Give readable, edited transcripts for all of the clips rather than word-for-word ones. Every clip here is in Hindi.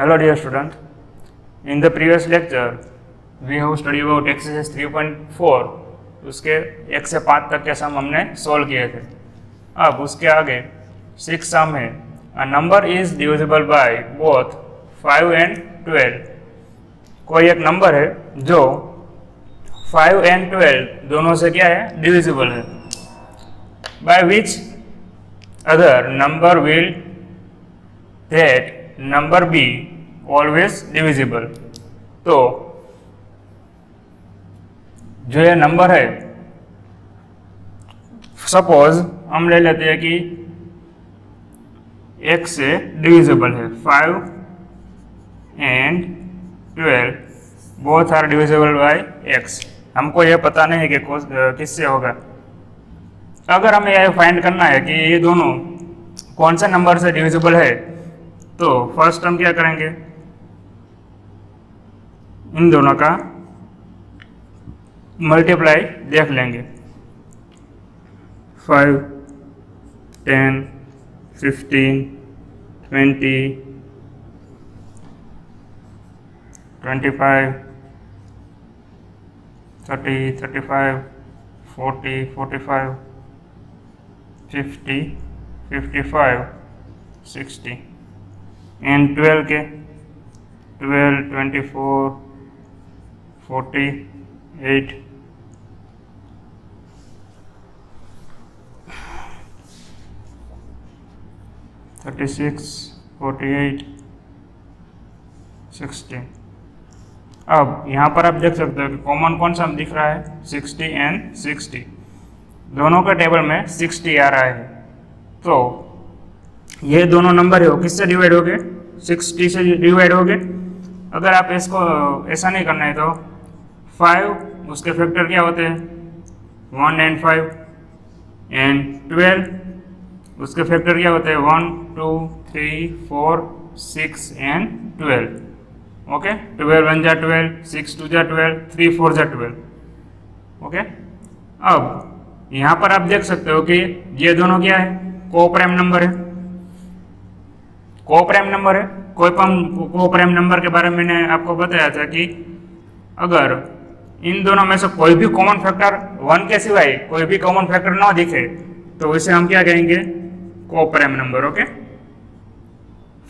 Hello dear student, in the previous lecture we have studied about exercise 3.4. उसके 1 से 5 तक के सम हमने सोल्व किए थे। अब उसके आगे 6 सम है। अ number is divisible by both 5 and 12। कोई एक नंबर है जो 5 एंड 12 दोनों से क्या है, डिविजिबल है। By which other number will that number be always divisible. तो जो ये नंबर है, सपोज हम ले लेते हैं कि एक से डिविजिबल है, 5 and 12 both are divisible by x। हमको ये पता नहीं है कि किससे होगा। अगर हमें यह फाइंड करना है कि ये दोनों कौन से नंबर से डिविजिबल है, तो फर्स्ट हम क्या करेंगे, इन दोनों का मल्टीप्लाई देख लेंगे। 5, 10, 15, 20, 25, 30, 35, 40, 45, 50, 55, 60 एंड 12 के 12, 24, 48, 36, 48, 60। अब यहाँ पर आप देख सकते हो कि कॉमन कौन सा दिख रहा है, 60 एंड 60। दोनों के टेबल में 60 आ रहा है। तो ये दोनों नंबर है वो किससे डिवाइड हो गए, 60 से डिवाइड हो गए। अगर आप इसको ऐसा नहीं करना है तो 5 उसके फैक्टर क्या होते हैं, 1 एंड 5, एंड 12 उसके फैक्टर क्या होते हैं, 1, 2, 3, 4, 6 एंड 12। ओके, 12 1 जा 12, 6 2 जा 12, 3 4 जा 12। ओके, अब यहाँ पर आप देख सकते हो कि ये दोनों क्या है, कोप्राइम नंबर है। कोप्राइम नंबर है। कोप्राइम नंबर के बारे में मैंने आपको बताया था कि अगर इन दोनों में से कोई भी कॉमन फैक्टर 1 के सिवाय कोई भी कॉमन फैक्टर ना दिखे तो इसे हम क्या कहेंगे, coprime number. Okay,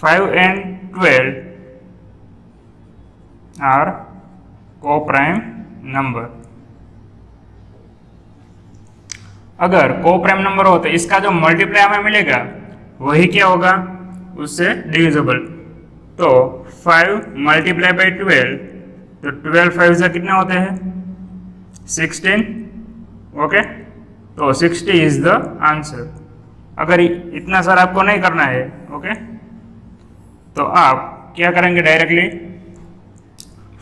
5 and 12 are coprime number. अगर कोप्राइम नंबर हो तो इसका जो मल्टीप्लाई हमें मिलेगा वही क्या होगा, उससे डिविजिबल। तो 5 मल्टीप्लाई बाई 12, तो 12 5 से कितने होते हैं, 16। ओके, तो 60 इज द आंसर। अगर इतना सारा आपको नहीं करना है, ओके, तो आप क्या करेंगे, डायरेक्टली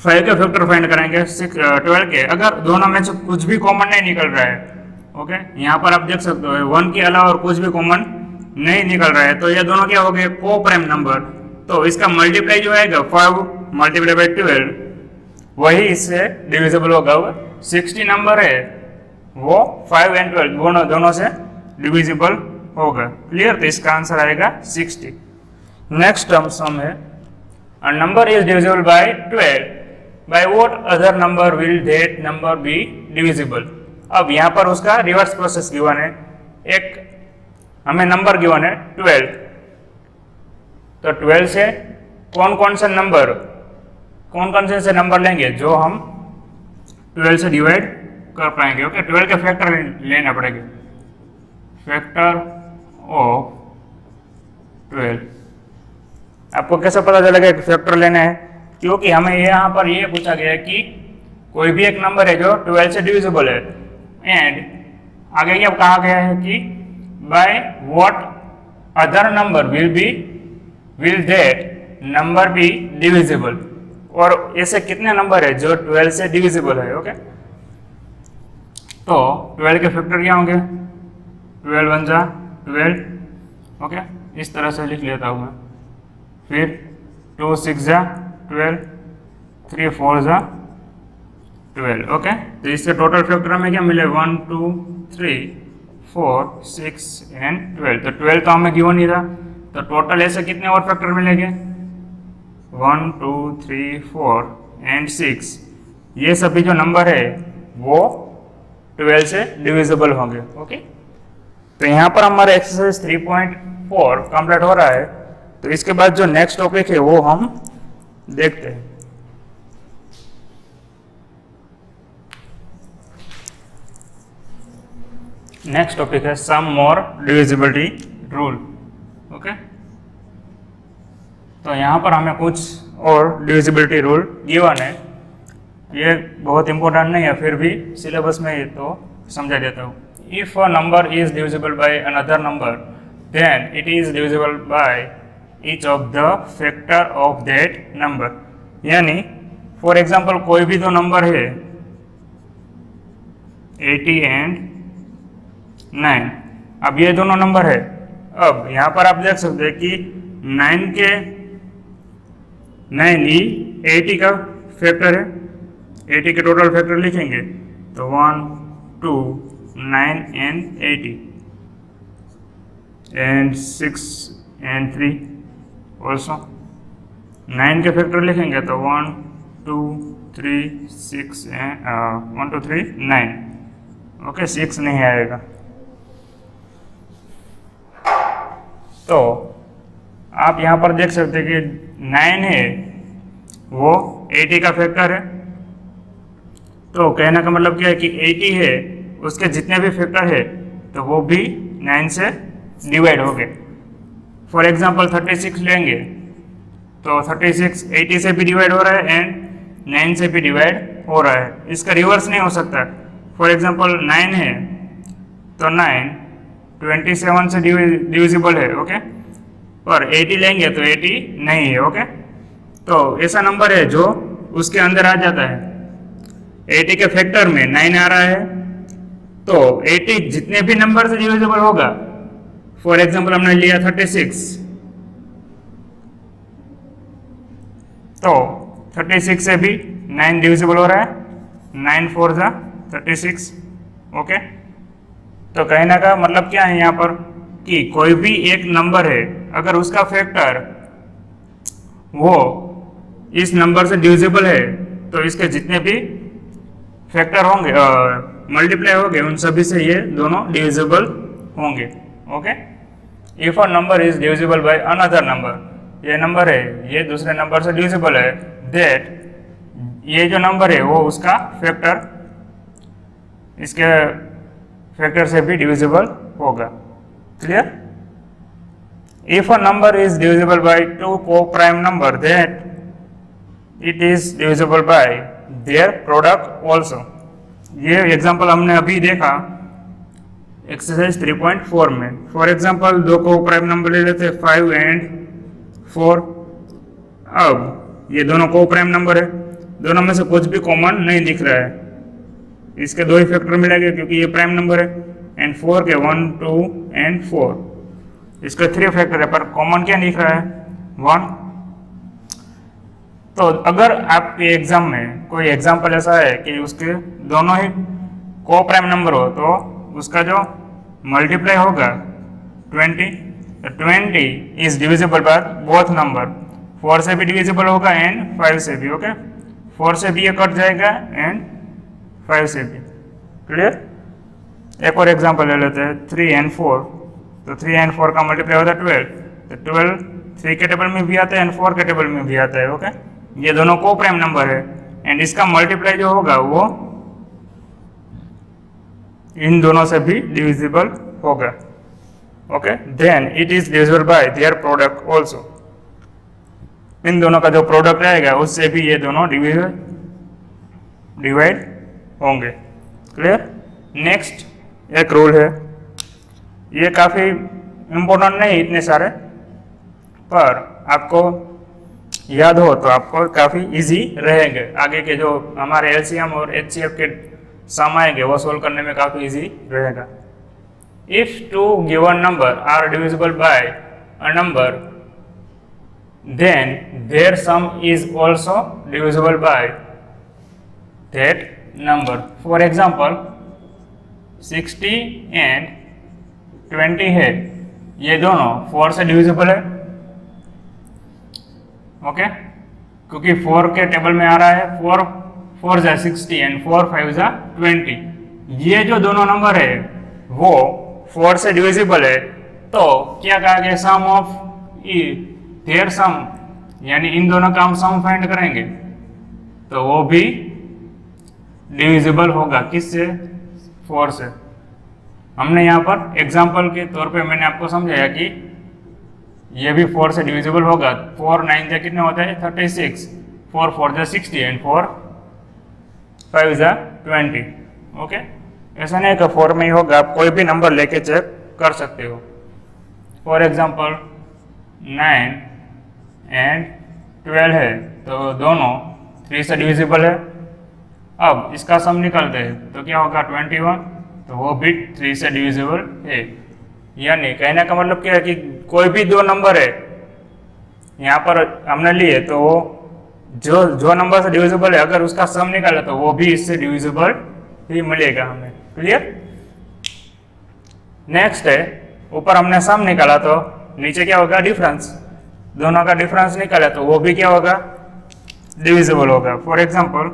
5 के फैक्टर फाइंड करेंगे 12 के। अगर दोनों में से कुछ भी कॉमन नहीं निकल रहा है, ओके, यहाँ पर आप देख सकते हो 1 के अलावा और कुछ भी कॉमन नहीं निकल रहा है, तो ये दोनों क्या हो गए, कोप्राइम नंबर। तो इसका मल्टीप्लाई जो आएगा 5 मल्टीप्लाई बाई 12 वही इससे डिविजिबल होगा। 60 नंबर है वो 5 एंड 12 दोनों से डिविजिबल होगा। क्लियर, तो इसका आंसर आएगा 60। नेक्स्ट टर्म सम है, अ number is divisible bye 12, by what other number will that number be divisible. अब यहाँ पर उसका रिवर्स प्रोसेस गिवन है। एक हमें नंबर गिवन है 12, तो 12 से कौन कौन से नंबर लेंगे जो हम 12 से डिवाइड कर पाएंगे। ओके, 12 के फैक्टर लेना पड़ेगा, फैक्टर ऑफ 12। आपको कैसे पता चलेगा कि फैक्टर लेना है, क्योंकि हमें यहाँ पर ये पूछा गया है कि कोई भी एक नंबर है जो 12 से डिविजिबल है, एंड आगे क्या कहा गया है कि by what other number will that number be divisible. और ऐसे कितने नंबर है जो 12 से डिविजिबल है। ओके, तो 12 के फैक्टर क्या होंगे, 12 1 जा 12। ओके, इस तरह से लिख लेता हूँ मैं। फिर 2 6 जा 12, 3 4 जा 12। ओके, तो इसके टोटल फैक्टर हमें क्या मिले, 1 2 3 4 6 एंड 12। तो 12 तो हमें गिवन ही था, तो टोटल ऐसे कितने और फैक्टर मिलेंगे, 1 2 3 4 एंड 6, ये सभी जो नंबर है वो 12 से डिविजिबल होंगे। ओके, तो यहाँ पर हमारा एक्सरसाइज 3.4 कंप्लीट हो रहा है। तो इसके बाद जो नेक्स्ट टॉपिक है वो हम देखते हैं। नेक्स्ट टॉपिक है सम मोर डिविजिबिलिटी रूल। ओके, तो यहाँ पर हमें कुछ और डिविजिबिलिटी रूल गिवन है। ये बहुत इंपॉर्टेंट नहीं है, फिर भी सिलेबस में ये तो समझा देता हूँ। If a number is divisible by another number then it is divisible by each of the factor of that number. यानी फॉर एग्जांपल कोई भी दो नंबर है 80 एंड 9, अब ये दोनों नंबर है। अब यहाँ पर आप देख सकते हैं कि 9 ही 80 का फैक्टर है। 80 के टोटल फैक्टर लिखेंगे तो 1 2 9 एंड 80 एंड 6 एंड 3 ऑल्सो। 9 के फैक्टर लिखेंगे तो 1 2 3 6 एंड 1 2 3 9। ओके, 6 नहीं आएगा। तो आप यहाँ पर देख सकते हैं कि 9 है वो 80 का फैक्टर है। तो कहने का मतलब क्या है कि 80 है उसके जितने भी फैक्टर है तो वो भी 9 से डिवाइड हो गए। फॉर एग्जांपल 36 लेंगे तो 36 80 से भी डिवाइड हो रहा है एंड 9 से भी डिवाइड हो रहा है। इसका रिवर्स नहीं हो सकता। फॉर एग्जांपल 9 है तो 9 27 से डिविजिबल है। ओके, पर 80 लेंगे तो 80 नहीं है। ओके, तो ऐसा नंबर है जो उसके अंदर आ जाता है। 80 के फैक्टर में 9 आ रहा है तो 80 जितने भी नंबर से डिविजिबल होगा, फॉर एग्जांपल हमने लिया 36, तो 36 से भी 9 डिविजिबल हो रहा है। 9 4 जा 36। ओके, तो कहने का मतलब क्या है यहाँ पर कि कोई भी एक नंबर है अगर उसका फैक्टर वो इस नंबर से डिविजिबल है तो इसके जितने भी फैक्टर होंगे मल्टीप्लाई होंगे उन सभी से ये दोनों डिविजिबल होंगे। Okay, if a number is divisible by another number, ये नंबर है ये दूसरे नंबर से डिविजिबल है, दैट ये जो नंबर है वो उसका फैक्टर इसके फैक्टर से भी डिविजिबल होगा। Clear? If a number is divisible by two co-prime number that it is divisible by their product also. ये एग्जांपल हमने अभी देखा एक्सरसाइज 3.4 में। फॉर एग्जांपल दो को-प्राइम नंबर ले लेते हैं 5 एंड 4। अब ये दोनों को-प्राइम नंबर है, दोनों में से कुछ भी कॉमन नहीं दिख रहा है। इसके दो ही फैक्टर मिलेंगे क्योंकि ये प्राइम नंबर है। एंड 4 के 1 2 एंड 4, इसके 3 फैक्टर है पर कॉमन क्या दिख रहा है 1। तो अगर आपके एग्जाम में कोई एग्जाम्पल ऐसा है कि उसके दोनों ही को प्राइम नंबर हो तो उसका जो मल्टीप्लाई होगा 20, 20 is divisible by both number. 4 से भी डिविजिबल होगा एंड 5 से भी। ओके, 4 से भी ये कट जाएगा एंड 5 से भी। क्लियर? एक और एग्जांपल ले लेते हैं 3 एंड 4। तो 3 एंड 4 का मल्टीप्लाई होता है 12, तो 12 3 के टेबल में भी आता है एंड 4 के टेबल में भी आता है। ओके, ये दोनों को प्राइम नंबर है एंड इसका मल्टीप्लाई जो होगा वो इन दोनों से भी डिविजिबल होगा। Okay, then it is divisible by their product also. इन दोनों का जो प्रोडक्ट रहेगा उससे भी ये दोनों डिवाइड होंगे। क्लियर? नेक्स्ट एक रूल है, ये काफ़ी इम्पोर्टेंट नहीं इतने सारे, पर आपको याद हो तो आपको काफ़ी इजी रहेंगे। आगे के जो हमारे एलसीएम और एचसीएफ के सम आएंगे वो सोल्व करने में काफ़ी इजी रहेगा। If two given number are divisible by a number then their sum is also divisible by that number. For example 60 and 20 है, ये दोनों 4 से डिविजिबल है। ओके, क्योंकि 4 के टेबल में आ रहा है 4 4 जा 60 एंड 4 5 जा 20। ये जो दोनों नंबर है वो 4 से डिविजिबल है, तो क्या कहा गया, सम ऑफ देयर सम, यानी इन दोनों का हम सम फाइंड करेंगे तो वो भी डिविजिबल होगा। किससे? 4 से। हमने यहाँ पर एग्जाम्पल के तौर पे मैंने आपको समझाया कि ये भी 4 से डिविजिबल होगा। 4 9 जा कितना होता है 36, 4 4 जा 60 एंड 4 5 जा 20। ओके, ऐसा नहीं कि 4 में ही होगा, आप कोई भी नंबर लेके चेक कर सकते हो। फॉर एग्जाम्पल 9 एंड 12 है तो दोनों 3 से डिविजिबल है। अब इसका सम निकालते हैं तो क्या होगा 21, तो वो भी 3 से डिविजिबल है। यानी कहने का मतलब क्या है कि कोई भी दो नंबर है यहाँ पर हमने लिए तो वो जो नंबर से डिविजिबल है अगर उसका सम निकाला तो वो भी इससे डिविजिबल ही मिलेगा हमें। क्लियर? नेक्स्ट है, ऊपर हमने सम निकाला तो नीचे क्या होगा डिफरेंस, दोनों का डिफरेंस निकाला तो वो भी क्या होगा डिविजिबल होगा। फॉर एग्जांपल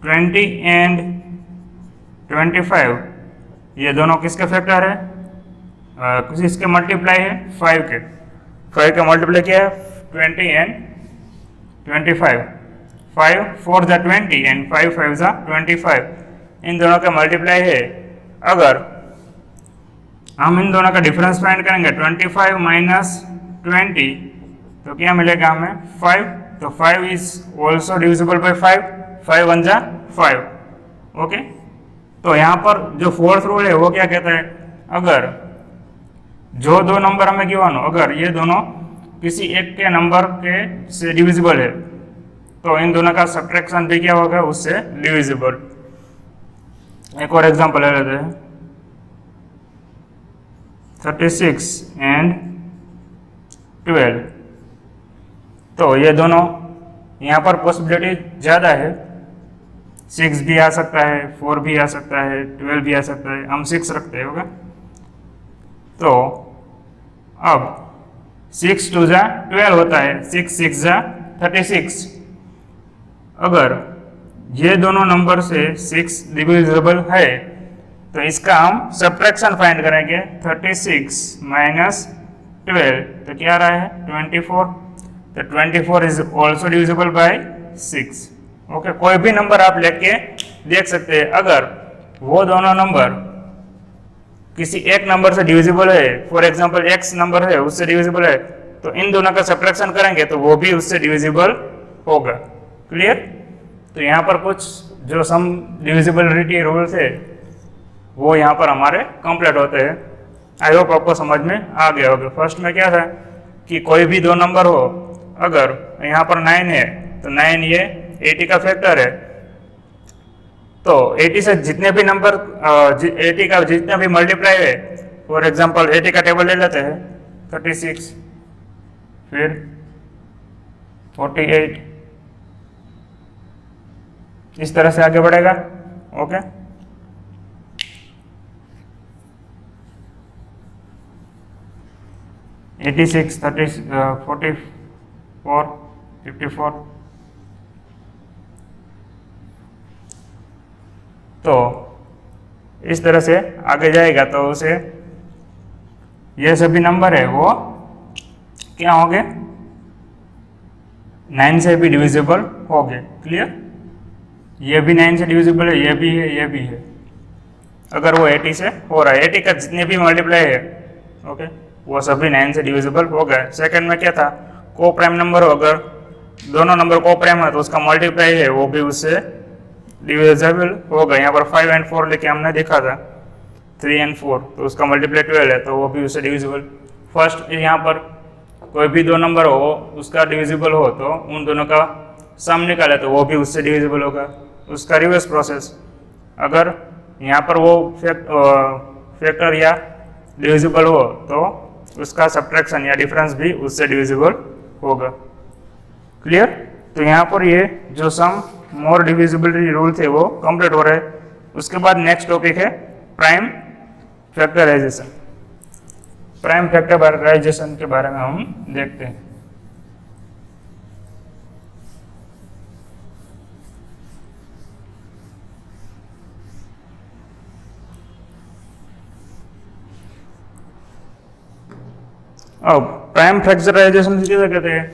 20 एंड 25 ये दोनों किसके फैक्टर है, कुछ इसके मल्टीप्लाई है 5 के मल्टीप्लाई क्या है 20 एंड 25, 5 4 जा 20 एंड 5 5 जा 25, इन दोनों का मल्टीप्लाई है। अगर हम इन दोनों का डिफरेंस फाइंड करेंगे 25 माइनस 20 तो क्या मिलेगा हमें 5, तो 5 इज ऑल्सो डिविजिबल बाय 5, 5 1 जा 5। ओके, तो यहाँ पर जो फोर्थ रूल है वो क्या कहता है, अगर जो दो नंबर हमें गिवन हो अगर ये दोनों किसी एक के नंबर के से डिविजिबल है तो इन दोनों का सब्ट्रैक्शन भी क्या होगा उससे डिविजिबल। एक और एग्जांपल ले लेते हैं 36 एंड 12, तो ये दोनों यहाँ पर पॉसिबिलिटी ज़्यादा है, 6 भी आ सकता है, 4 भी आ सकता है, 12 भी आ सकता है, हम 6 रखते हैं होगा। तो अब 6 2 जा 12 होता है, 6 6 जा 36। अगर ये दोनों नंबर से 6 डिविजिबल है तो इसका हम सब्ट्रैक्शन फाइंड करेंगे 36 माइनस 12 तो क्या आ रहा है 24, तो 24 is also divisible bye 6। Okay, कोई भी नंबर आप लेके देख सकते हैं, अगर वो दोनों नंबर किसी एक नंबर से डिविजिबल है, फॉर एग्जांपल x नंबर है उससे डिविजिबल है, तो इन दोनों का सब्ट्रैक्शन करेंगे तो वो भी उससे डिविजिबल होगा। क्लियर? तो यहाँ पर कुछ जो सम डिविजिबिलिटी रूल्स है वो यहाँ पर हमारे कंप्लीट होते हैं। आई होप आपको समझ में आ गया होगा। फर्स्ट में क्या था कि कोई भी दो नंबर हो, अगर यहाँ पर 9 है तो 9 ये 80 का फैक्टर है, तो 80 से जितने भी नंबर 80 का जितना भी मल्टीप्लाई है, फॉर एग्जांपल 80 का टेबल ले लेते हैं 36 फिर 48, इस तरह से आगे बढ़ेगा। ओके, एटी 46 30 44 54, तो इस तरह से आगे जाएगा तो उसे ये सभी नंबर है वो क्या होंगे 9 से भी डिविजिबल होंगे। क्लियर? ये भी 9 से डिविजिबल है, ये भी है, ये भी है। अगर वो 80 से हो रहा है, 80 का जितने भी मल्टीप्लाई है ओके वो सभी 9 से डिविजिबल हो गए। सेकंड में क्या था, को प्राइम नंबर हो, अगर दोनों नंबर को प्राइम है तो उसका मल्टीप्लाई है वो भी उससे डिविजिबल होगा। यहाँ पर 5 एंड 4 लेके हमने देखा था 3 एंड 4, तो उसका मल्टीप्लाई 12 है तो वो भी उससे डिविजिबल। फर्स्ट यहाँ पर कोई भी दो नंबर हो उसका डिविजिबल हो तो उन दोनों का सम निकाले तो वो भी उससे डिविजिबल होगा। उसका रिवर्स प्रोसेस, अगर यहाँ पर वो फैक्टर या डिविजिबल हो तो उसका सब्ट्रैक्शन या डिफरेंस भी उससे डिविजिबल होगा। क्लियर? तो यहाँ पर ये जो सम मोर डिविजिबिलिटी रूल थे वो कंप्लीट हो रहे हैं। उसके बाद नेक्स्ट टॉपिक है प्राइम फैक्टराइजेशन। प्राइम फैक्टराइजेशन के बारे में हम देखते हैं। अब प्राइम फैक्टराइजेशन किसे कहते हैं?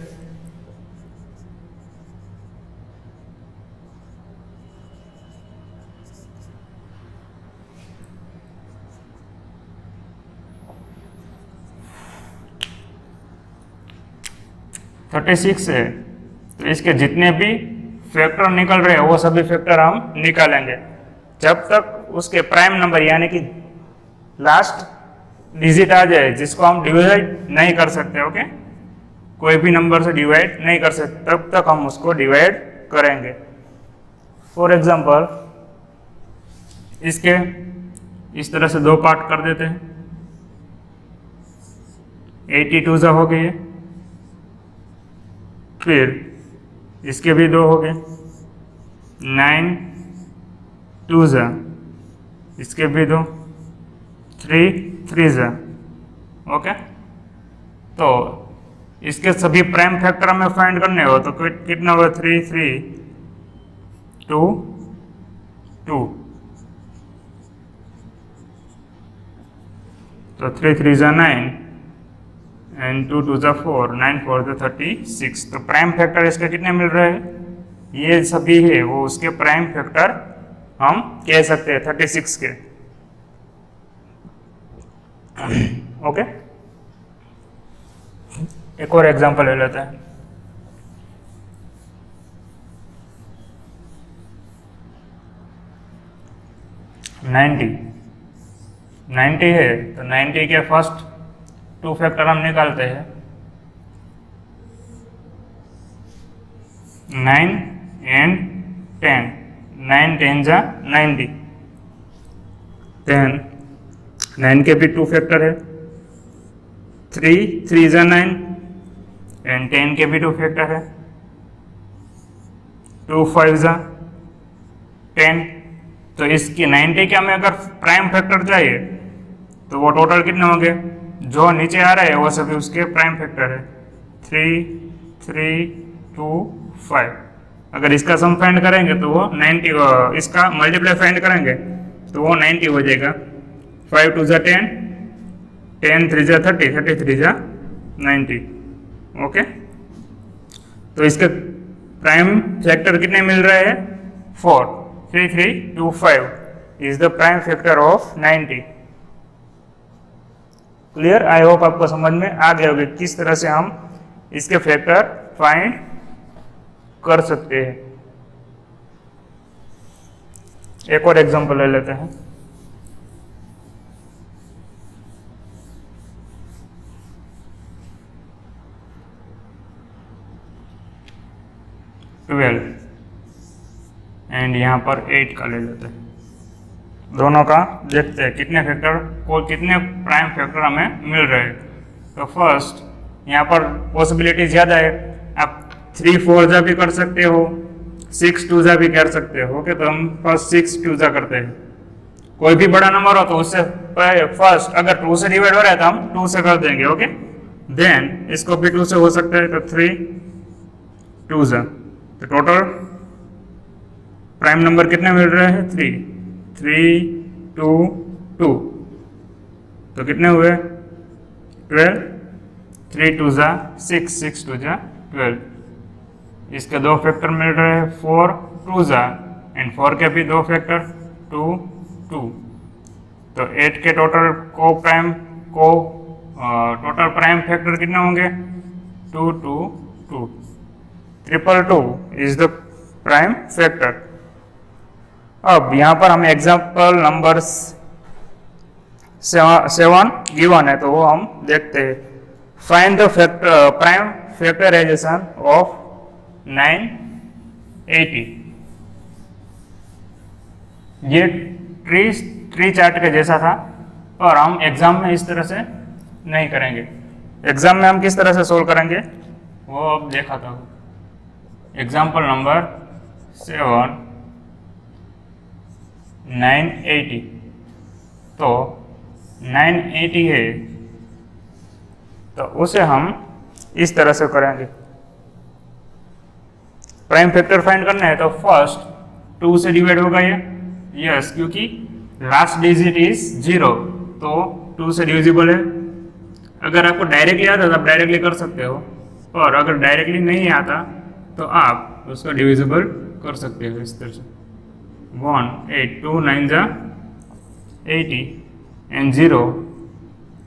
थर्टी सिक्स है तो इसके जितने भी फैक्टर निकल रहे हैं वो सभी फैक्टर हम निकालेंगे जब तक उसके प्राइम नंबर यानी कि लास्ट डिजिट आ जाए जिसको हम डिवाइड नहीं कर सकते। ओके, कोई भी नंबर से डिवाइड नहीं कर सकते तब तक हम उसको डिवाइड करेंगे। फॉर एग्जांपल इसके इस तरह से दो पार्ट कर देते हैं। 82 जा हो गए, फिर इसके भी दो हो गए, 9 2 जा, इसके भी दो, 3 3 जा। ओके, तो इसके सभी प्राइम फैक्टर हमें फाइंड करने हो तो कितना हुआ? 3 3 2 2, तो 3 3 जा 9 एंड 2 2 जा 4, 9 4 जा 36। तो प्राइम फैक्टर इसके कितने मिल रहे हैं? ये सभी है वो उसके प्राइम फैक्टर हम कह सकते हैं 36 के। ओके, एक और एग्जांपल ले लेते हैं। नाइन्टी है तो 90 के फर्स्ट टू फैक्टर हम निकालते हैं। 9 एंड 10, 9 10 जा 90, देन 9 के भी टू फैक्टर है, 3 3 जा 9 एंड 10 के भी टू फैक्टर है, 2 5 जा 10। तो इसकी 90 के हमें अगर प्राइम फैक्टर चाहिए तो वो टोटल कितने होंगे? जो नीचे आ रहे हैं वो सभी उसके प्राइम फैक्टर है, 3 3 2 5। अगर इसका सम फाइंड करेंगे तो वो 90, इसका मल्टीप्लाई फाइंड करेंगे तो वो 90 हो जाएगा। 5 2 जा 10, 10 3 जा 30, 33 जा 90। ओके, तो इसके प्राइम फैक्टर कितने मिल रहे हैं? 4 3 3 2 5 is the prime factor of 90। Clear? I hope आपको समझ में आ गया होगा किस तरह से हम इसके फैक्टर फाइंड कर सकते हैं। एक और एग्जांपल ले लेते हैं। एंड यहाँ पर 8 का ले लेते हैं। दोनों का देखते हैं कितने फैक्टर को कितने प्राइम फैक्टर हमें मिल रहे हैं। तो फर्स्ट यहाँ पर पॉसिबिलिटी ज़्यादा है, आप 3 4 जा भी कर सकते हो, 6 2 जा भी कर सकते हो। ओके, तो हम फर्स्ट 6 2 जा करते हैं। कोई भी बड़ा नंबर हो तो उससे फर्स्ट अगर 2 से डिवाइड हो रहा है तो हम 2 से कर देंगे। ओके, देन इसको भी 2 से हो सकता है तो 3 2 जा। तो टोटल प्राइम नंबर कितने मिल रहे हैं? 3 3 2 2, तो कितने हुए? 12, 3 2 जा 6, 6 2 जा 12। इसके दो फैक्टर मिल रहे हैं, 4 2 जा एंड 4 के भी दो फैक्टर 2 2। तो 8 के टोटल टोटल प्राइम फैक्टर कितने होंगे? 2 2 2। 222 इज द प्राइम फैक्टर। अब यहाँ पर हमें एग्जाम्पल नंबर 7 गिवन है तो वो हम देखते हैं। Find the prime factorisation of 980। ये ट्री चार्ट के जैसा था और हम एग्जाम में इस तरह से नहीं करेंगे। एग्जाम में हम किस तरह से सोल्व करेंगे वो अब देखा था। Example number 7 980। तो 980 है तो उसे हम इस तरह से करेंगे। प्राइम फैक्टर फाइंड करना है तो फर्स्ट 2 से डिवाइड होगा ये, यस, क्योंकि लास्ट डिजिट इज 0 तो 2 से डिविजिबल है। अगर आपको डायरेक्टली आता तो आप डायरेक्टली कर सकते हो, और अगर डायरेक्टली नहीं आता तो आप उसका डिविजिबल कर सकते हो इस तरह से 1 8 2 9 जा 80 एंड 0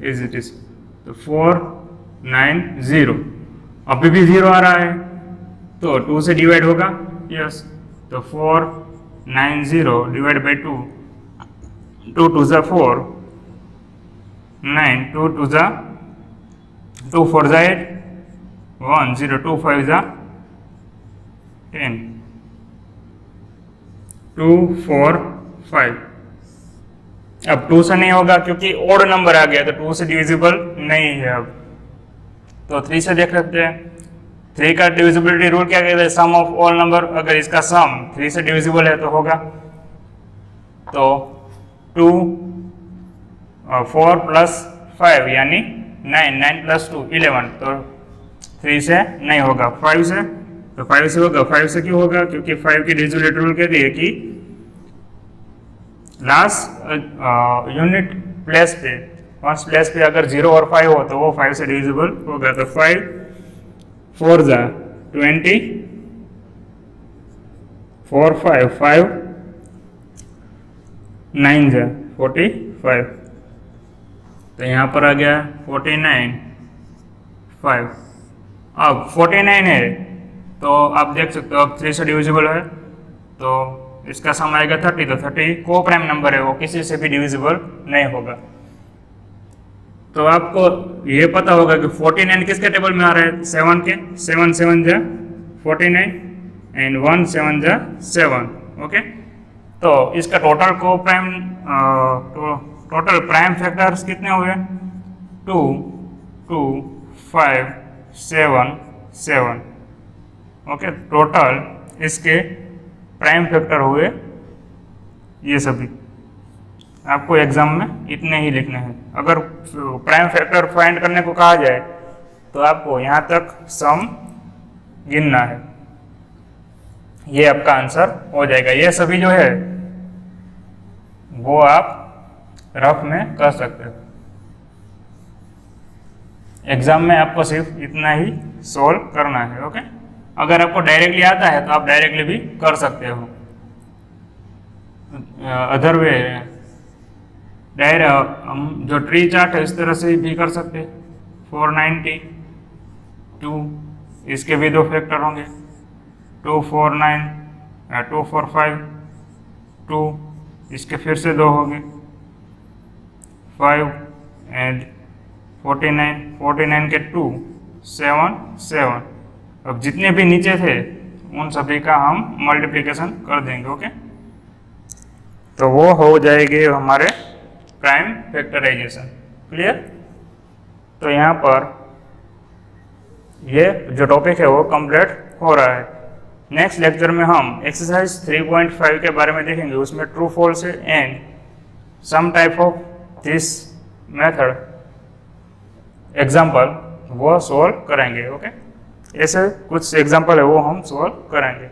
इज इट इज, तो 4 9 0, अभी भी 0 आ रहा है तो 2 से डिवाइड होगा, यस, तो 4 9 0 डिवाइड बाई 2, 2 2 जा 4, 9 2 2 जा 2 4 जा 8, 1 0 2 5 जा 10, 2 4 5। अब 2 से नहीं होगा क्योंकि ओड नंबर आ गया तो 2 से डिविजिबल नहीं है। अब तो 3 से देख सकते हैं। 3 का डिविजिबिलिटी रूल क्या कहता है, सम ऑफ ऑल नंबर, अगर इसका सम 3 से डिविजिबल है तो होगा, तो 2 4 प्लस 5 यानी 9, 9 प्लस 2 11, तो 3 से नहीं होगा, 5 से, तो 5 से होगा। 5 से क्यों होगा, क्योंकि 5 की डिविजिबिलिटी रूल कहती है कि लास्ट यूनिट प्लेस पे, वंस प्लेस पे अगर 0 और 5 हो तो वो 5 से डिविजिबल होगा। तो 5 4 जा 20, 4 5 5 9 जा 45, तो यहाँ पर आ गया 49 5। अब 49 है तो आप देख सकते हो अब 3 से डिविजिबल है, तो इसका सम आएगा 30, तो 30 को प्राइम नंबर है, वो किसी से भी डिविजिबल नहीं होगा। तो आपको ये पता होगा कि 49 किसके टेबल में आ रहा है, 7 के, 7 7 जा 49 एंड 1 7 जा 7, ओके। तो इसका टोटल को प्राइम टोटल प्राइम फैक्टर्स कितने हुए, 2 2 5 7 7, ओके। टोटल इसके प्राइम फैक्टर हुए ये सभी। आपको एग्जाम में इतने ही लिखने हैं। अगर प्राइम फैक्टर फाइंड करने को कहा जाए तो आपको यहाँ तक सम गिनना है, ये आपका आंसर हो जाएगा। ये सभी जो है वो आप रफ में कर सकते हो। एग्जाम में आपको सिर्फ इतना ही सोल्व करना है, ओके। अगर आपको डायरेक्टली आता है तो आप डायरेक्टली भी कर सकते हो, अदर वे हम जो ट्री चार्ट है इस तरह से भी कर सकते हैं। 492, इसके भी 2 फैक्टर होंगे, 249 245 2, इसके फिर से 2 होंगे, 5 एंड 49 के 2 7 7। अब जितने भी नीचे थे उन सभी का हम मल्टीप्लिकेशन कर देंगे, ओके। तो वो हो जाएंगे हमारे प्राइम फैक्टराइजेशन, क्लियर। तो यहाँ पर ये जो टॉपिक है वो कंप्लीट हो रहा है। नेक्स्ट लेक्चर में हम एक्सरसाइज 3.5 के बारे में देखेंगे, उसमें ट्रू फॉल्स है and some type of this method example वो सॉल्व करेंगे, ओके। ऐसे कुछ एग्जाम्पल है वो हम सॉल्व करेंगे।